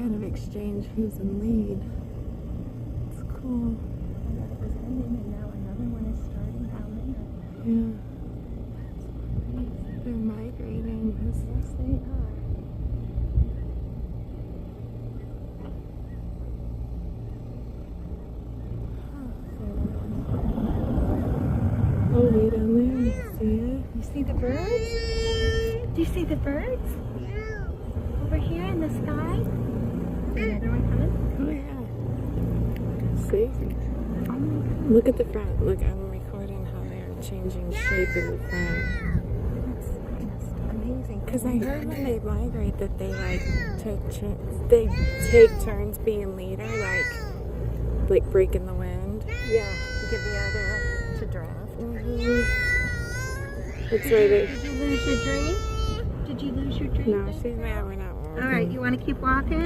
kind of exchange who's in lead. It's cool. I thought it was ending and now another one is starting. How many? Yeah. They're migrating. Yes, they are. Oh, way down there. See it? You see the birds? Do you see the birds? Over here in the sky? Another one coming? Oh, yeah. See? Oh my God. Look at the front. Look, I'm recording how they're changing shape in the front. That's just amazing. Because I heard when they migrate that they take turns being leader, like breaking the wind. Yeah, give the other to draft. It's right there. Did you lose your dream? Did you lose your dream? No, she's not. We're not. All right, you want to keep walking?